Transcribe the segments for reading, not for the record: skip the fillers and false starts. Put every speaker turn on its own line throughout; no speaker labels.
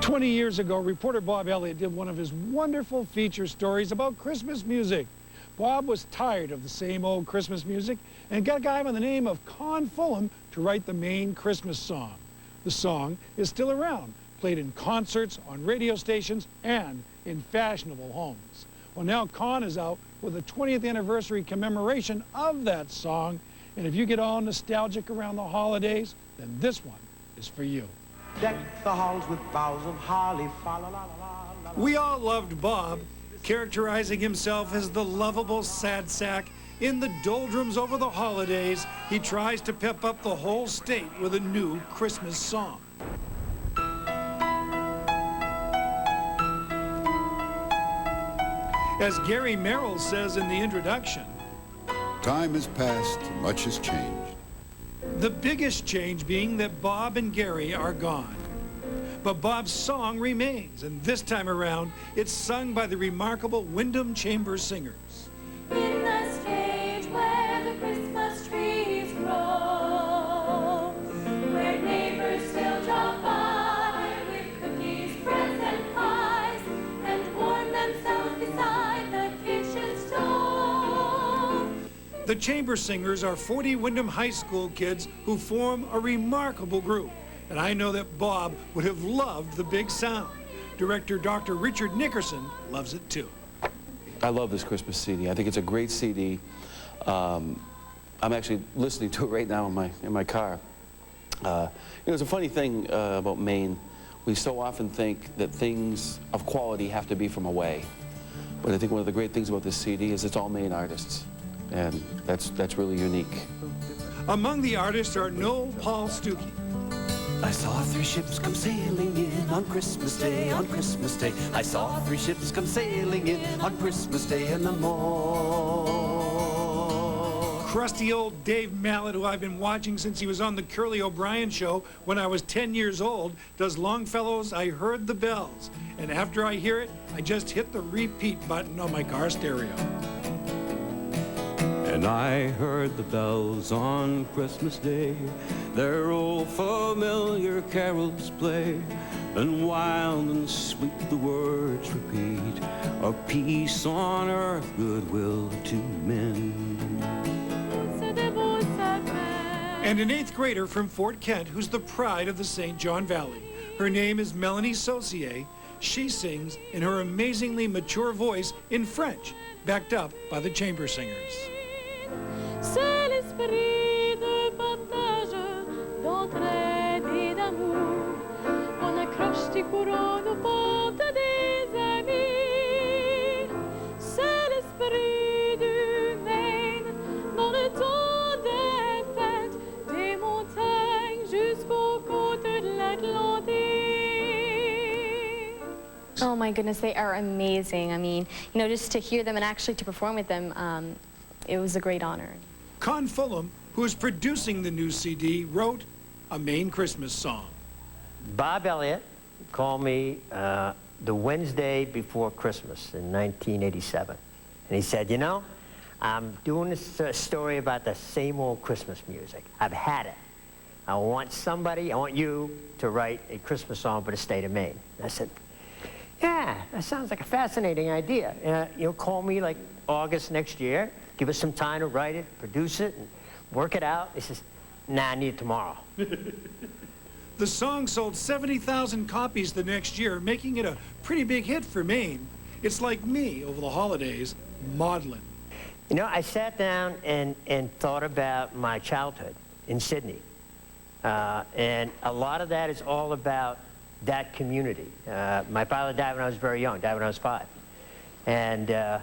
20 years ago, reporter Bob Elliott did one of his wonderful feature stories about Christmas music. Bob was tired of the same old Christmas music and got a guy by the name of Con Fulham to write the Maine Christmas song. The song is still around, played in concerts, on radio stations, and in fashionable homes. Well, now Con is out with a 20th anniversary commemoration of that song, and if you get all nostalgic around the holidays, then this one is for you.
Deck the halls with boughs of holly, fa la la la la.
We all loved Bob, characterizing himself as the lovable sad sack. In the doldrums over the holidays, he tries to pep up the whole state with a new Christmas song. As Gary Merrill says in the introduction,
time has passed, much has changed.
The biggest change being that Bob and Gary are gone. But Bob's song remains, and this time around, it's sung by the remarkable Windham Chamber Singers.
In the stage where the Christmas trees grow, where neighbors still drop by with cookies, breads, and pies, and warm themselves beside the kitchen stove.
The Chamber Singers are 40 Windham High School kids who form a remarkable group. And I know that Bob would have loved the big sound. Director Dr. Richard Nickerson loves it too.
I love this Christmas CD. I think it's a great CD. I'm actually listening to it right now in my car. It's a funny thing about Maine. We so often think that things of quality have to be from away. But I think one of the great things about this CD is it's all Maine artists. And that's really unique.
Among the artists are Noel Paul Stuckey.
I saw 3 ships come sailing in on Christmas Day, on Christmas Day. I saw 3 ships come sailing in on Christmas Day in the morn.
Crusty old Dave Mallet, who I've been watching since he was on the Curly O'Brien show when I was 10 years old, does Longfellow's I Heard the Bells. And after I hear it, I just hit the repeat button on my car stereo.
And I heard the bells on Christmas Day, their old familiar carols play, and wild and sweet the words repeat, of peace on earth, goodwill to men.
And an 8th grader from Fort Kent who's the pride of the St. John Valley. Her name is Melanie Saucier. She sings in her amazingly mature voice in French, backed up by the Chamber Singers.
C'est l'esprit de partage, d'entraide et d'amour. On accroche des couronnes aux portes des amis. C'est l'esprit du Maine, dans le temps des fêtes, des montagnes jusqu'aux côtes de l'Atlantique.
Oh my goodness, they are amazing. I mean, you know, just to hear them and actually to perform with them, it was a great honor.
Con Fulham, who is producing the new CD, wrote a Maine Christmas song.
Bob Elliott called me the Wednesday before Christmas in 1987. And he said, you know, I'm doing this story about the same old Christmas music. I've had it. I want you to write a Christmas song for the state of Maine. And I said, yeah, that sounds like a fascinating idea. Call me like August next year. Give us some time to write it, produce it, and work it out. He says, nah, I need it tomorrow.
The song sold 70,000 copies the next year, making it a pretty big hit for Maine. It's like me over the holidays, maudlin.
You know, I sat down and thought about my childhood in Sydney. And a lot of that is all about that community. My father died when I was very young, died when I was 5. And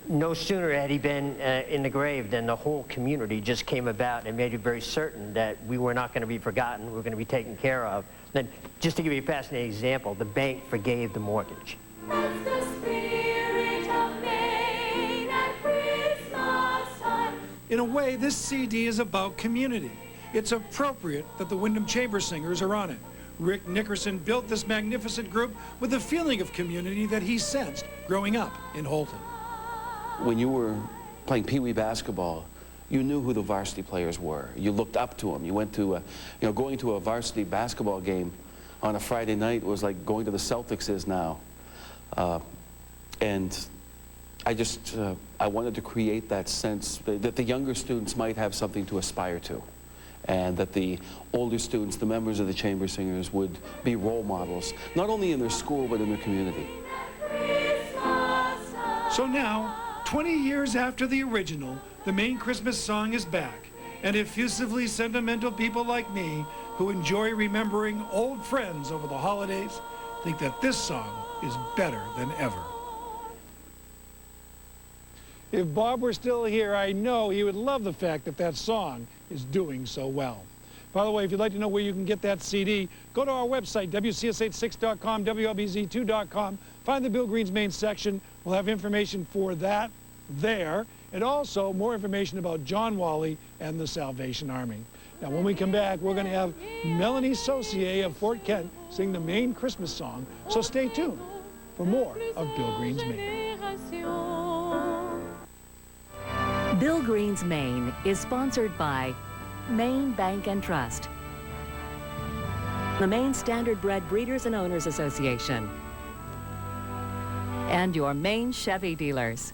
no sooner had he been in the grave than the whole community just came about and made it very certain that we were not going to be forgotten, we were going to be taken care of. Then, just to give you a fascinating example, the bank forgave the mortgage.
That's the spirit of Maine at Christmas time.
In a way, this CD is about community. It's appropriate that the Windham Chamber Singers are on it. Rick Nickerson built this magnificent group with a feeling of community that he sensed growing up in Holton.
When you were playing Pee Wee basketball, you knew who the varsity players were. You looked up to them. You went to, going to a varsity basketball game on a Friday night was like going to the Celtics is now. And I just, I wanted to create that sense that the younger students might have something to aspire to, and that the older students, the members of the chamber singers, would be role models, not only in their school, but in their community.
So now, 20 years after the original, the Maine Christmas song is back, and effusively sentimental people like me, who enjoy remembering old friends over the holidays, think that this song is better than ever. If Bob were still here, I know he would love the fact that that song is doing so well. By the way, if you'd like to know where you can get that CD, go to our website, WCS86.com, WLBZ2.com, find the Bill Green's Maine section. We'll have information for that there, and also more information about John Wally and the Salvation Army. Now, when we come back, we're going to have Melanie Saucier of Fort Kent sing the Maine Christmas song, so stay tuned for more of Bill Green's Maine.
Bill Green's Maine is sponsored by Maine Bank and Trust, the Maine Standardbred Breeders and Owners Association, and your Maine Chevy dealers.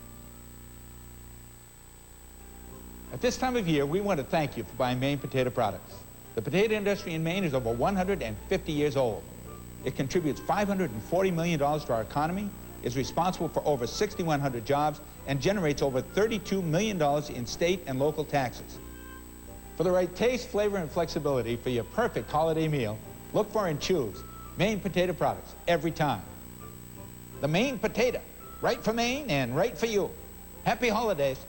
At this time of year, we want to thank you for buying Maine potato products. The potato industry in Maine is over 150 years old. It contributes $540 million to our economy, is responsible for over 6,100 jobs, and generates over $32 million in state and local taxes. For the right taste, flavor, and flexibility for your perfect holiday meal, look for and choose Maine potato products every time. The Maine potato, right for Maine and right for you. Happy holidays.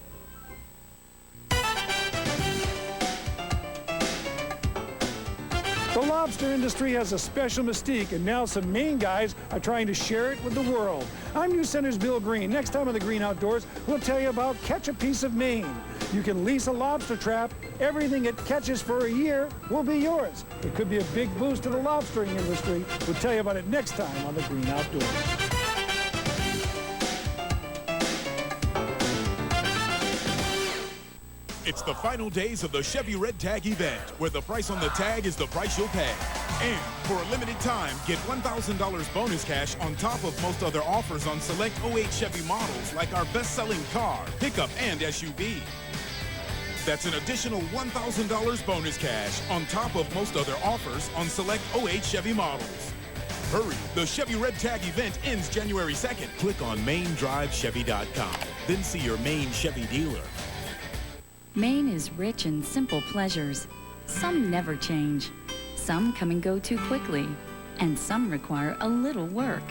The lobster industry has a special mystique, and now some Maine guys are trying to share it with the world. I'm News Center's Bill Green. Next time on The Green Outdoors, we'll tell you about Catch a Piece of Maine. You can lease a lobster trap. Everything it catches for a year will be yours. It could be a big boost to the lobstering industry. We'll tell you about it next time on The Green Outdoors.
It's the final days of the Chevy Red Tag event, where the price on the tag is the price you'll pay. And for a limited time, get $1,000 bonus cash on top of most other offers on select 08 Chevy models, like our best-selling car, pickup, and SUV. That's an additional $1,000 bonus cash on top of most other offers on select 08 Chevy models. Hurry, the Chevy Red Tag event ends January 2nd. Click on MaineDriveChevy.com, then see your Maine Chevy dealer.
Maine is rich in simple pleasures. Some never change. Some come and go too quickly. And some require a little work.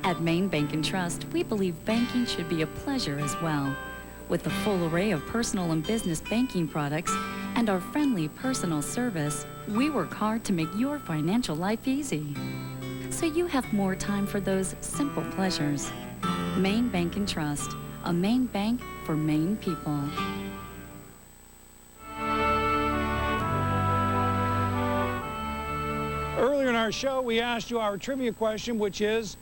At Maine Bank and Trust, we believe banking should be a pleasure as well. With a full array of personal and business banking products and our friendly personal service, we work hard to make your financial life easy, so you have more time for those simple pleasures. Maine Bank and Trust, a Maine bank for Maine people.
Earlier in our show, we asked you our trivia question, which is,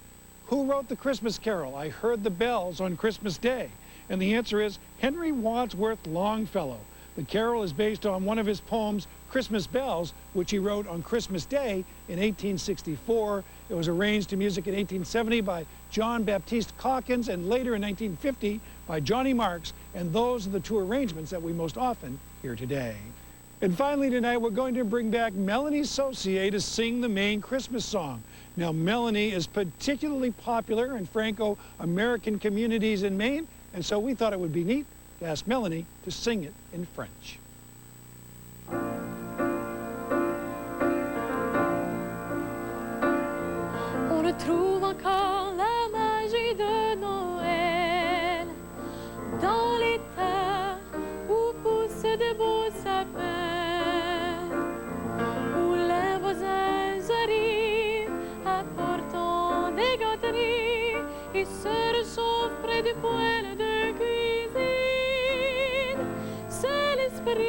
who wrote the Christmas Carol, I Heard the Bells on Christmas Day? And the answer is Henry Wadsworth Longfellow. The carol is based on one of his poems, Christmas Bells, which he wrote on Christmas Day in 1864. It was arranged to music in 1870 by John Baptiste Calkins, and later in 1950 by Johnny Marks, and those are the two arrangements that we most often hear today. And finally tonight, we're going to bring back Melanie Saucier to sing the Maine Christmas song. Now, Melanie is particularly popular in Franco-American communities in Maine, and so we thought it would be neat to ask Melanie to sing it in French.
On retrouve encore la magie de Noël dans les terres où poussent de beaux sapins, où les voisins arrivent apportant des gâteries et se réchauffent près du poêle de cuisine. C'est l'esprit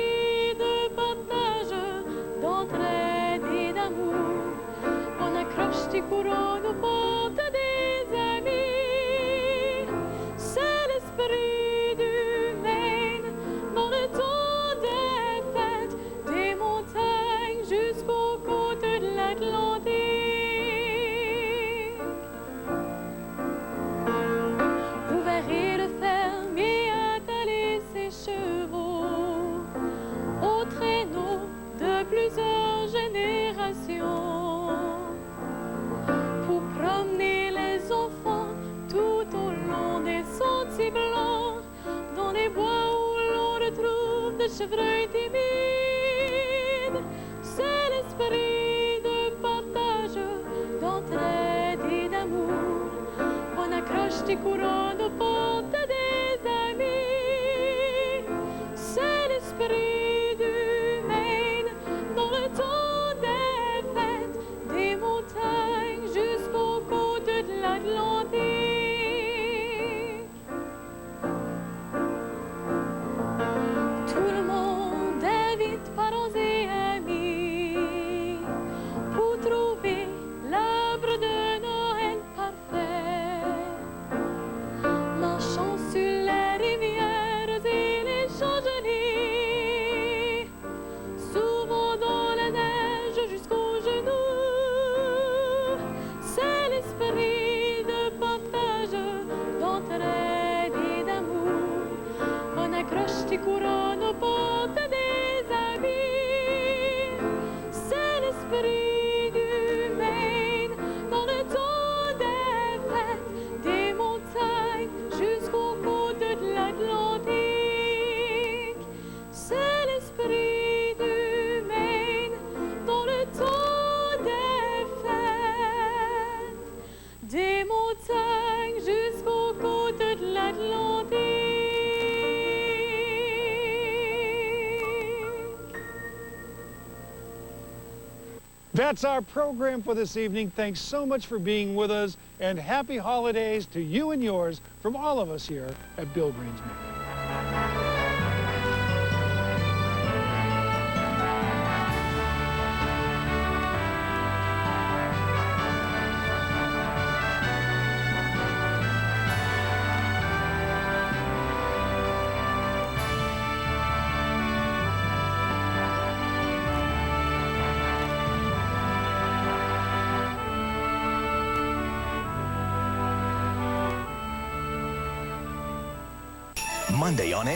chevreuil timide, c'est l'esprit de partage, d'entraide et d'amour. On accroche tes couronnes aux portes des amis. C'est l'esprit du Maine dans le temps des fêtes, des montagnes jusqu'aux côtes de l'Atlantique. Tout le monde invite parents et amis pour trouver l'arbre de Noël parfait. Marchant sur les rivières et les champs-élysées, souvent dans la neige jusqu'aux genoux. C'est l'esprit de partage, d'entraide et d'amour. On accroche tes couronnes aux portes des amis. C'est l'esprit du Maine dans le temps des fêtes, des montagnes jusqu'aux côtes de l'Atlantique. C'est l'esprit du Maine dans le temps des fêtes, des montagnes jusqu'aux côtes de l'Atlantique.
That's our program for this evening. Thanks so much for being with us, and happy holidays to you and yours from all of us here at Bill Green's Maine.
Monday on